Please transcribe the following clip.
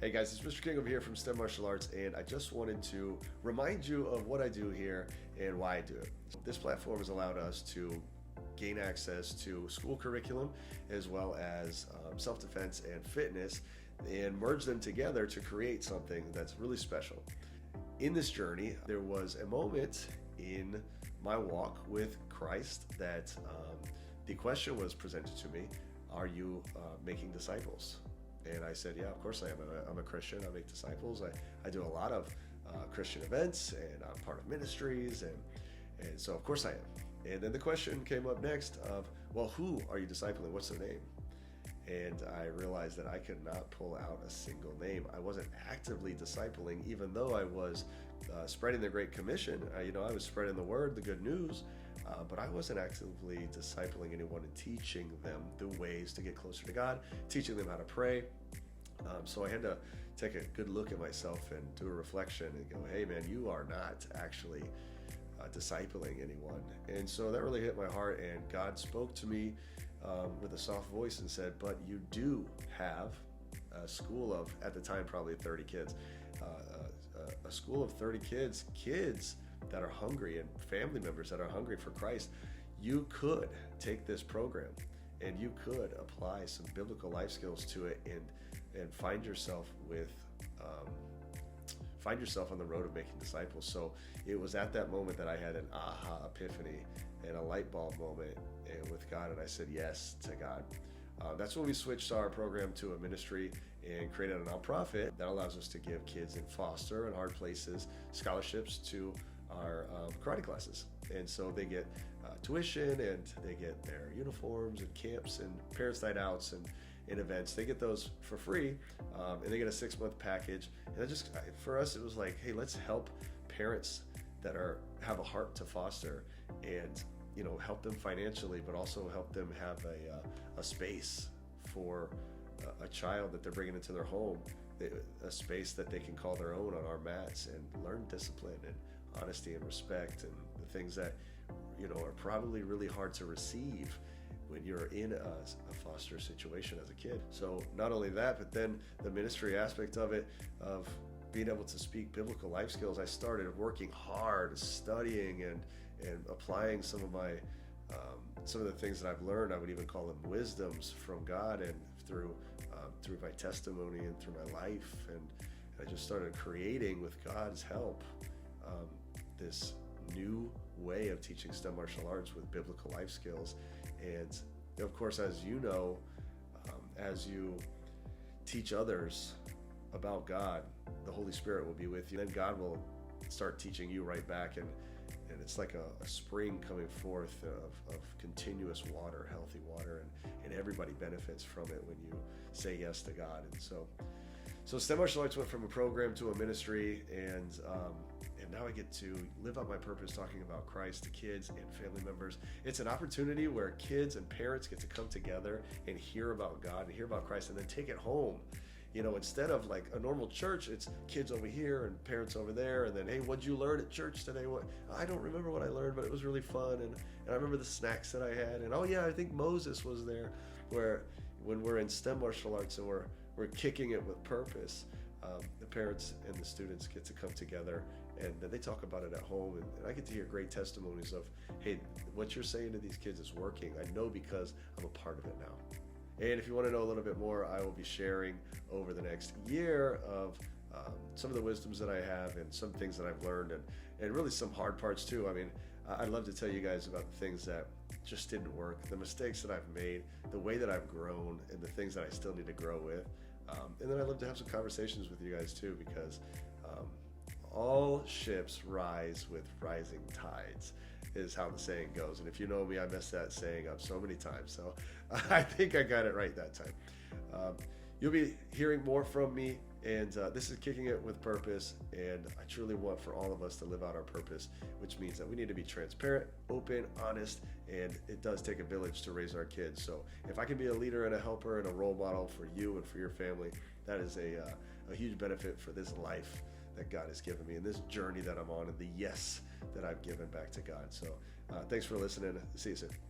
Hey guys, it's Mr. King over here from STEM Martial Arts, and I just wanted to remind you of what I do here and why I do it. This platform has allowed us to gain access to school curriculum as well as self-defense and fitness and merge them together to create something that's really special. In this journey, there was a moment in my walk with Christ that the question was presented to me, are you making disciples? And I said, yeah, of course I am. I'm a Christian. I make disciples. I do a lot of Christian events, and I'm part of ministries, and so of course I am. And then the question came up next of, well, who are you discipling? What's their name? And I realized that I could not pull out a single name. I wasn't actively discipling, even though I was spreading the Great Commission. I was spreading the word, the good news, but I wasn't actively discipling anyone and teaching them the ways to get closer to God, teaching them how to pray. So I had to take a good look at myself and do a reflection and go, hey man, you are not actually discipling anyone. And so that really hit my heart, and God spoke to me with a soft voice and said, but you do have a school of, at the time, probably 30 kids, a school of 30 kids that are hungry, and family members that are hungry for Christ. You could take this program and you could apply some biblical life skills to it and find yourself on the road of making disciples. So it was at that moment that I had an aha epiphany and a light bulb moment with God, and I said yes to God. That's when we switched our program to a ministry and created a nonprofit that allows us to give kids in foster and hard places scholarships to our karate classes. And so they get tuition, and they get their uniforms and camps and parents' night outs and events. They get those for free, and they get a 6-month package. And for us, it was like, hey, let's help parents that have a heart to foster, and help them financially, but also help them have a space for a child that they're bringing into their home, a space that they can call their own on our mats and learn discipline and honesty and respect, and the things that are probably really hard to receive when you're in a foster situation as a kid. So not only that, but then the ministry aspect of it, of being able to speak biblical life skills. I started working hard, studying and applying some of the things that I've learned. I would even call them wisdoms from God, and through my testimony and through my life, and I just started creating, with God's help, this new way of teaching STEM martial arts with biblical life skills. And of course, as you know, as you teach others about God, the Holy Spirit will be with you. Then God will start teaching you right back, and it's like a spring coming forth of continuous water, healthy water, and everybody benefits from it when you say yes to God. And so STEM martial arts went from a program to a ministry, and now I get to live out my purpose talking about Christ to kids and family members. It's an opportunity where kids and parents get to come together and hear about God and hear about Christ, and then take it home. Instead of like a normal church, it's kids over here and parents over there, and then, hey, what'd you learn at church today? I don't remember what I learned, but it was really fun, and I remember the snacks that I had, and oh yeah, I think Moses was there. Where when we're in STEM martial arts and we're kicking it with purpose, the parents and the students get to come together, and then they talk about it at home, and I get to hear great testimonies of, hey, what you're saying to these kids is working. I know because I'm a part of it now. And if you want to know a little bit more, I will be sharing over the next year of some of the wisdoms that I have, and some things that I've learned, and really some hard parts too. I mean, I'd love to tell you guys about the things that just didn't work, the mistakes that I've made, the way that I've grown, and the things that I still need to grow with. And then I'd love to have some conversations with you guys too, because all ships rise with rising tides, is how the saying goes. And if you know me, I messed that saying up so many times. So I think I got it right that time. You'll be hearing more from me, and this is Kicking It with Purpose, and I truly want for all of us to live out our purpose, which means that we need to be transparent, open, honest, and it does take a village to raise our kids. So if I can be a leader and a helper and a role model for you and for your family, that is a huge benefit for this life that God has given me, and this journey that I'm on, and the yes that I've given back to God. So thanks for listening. See you soon.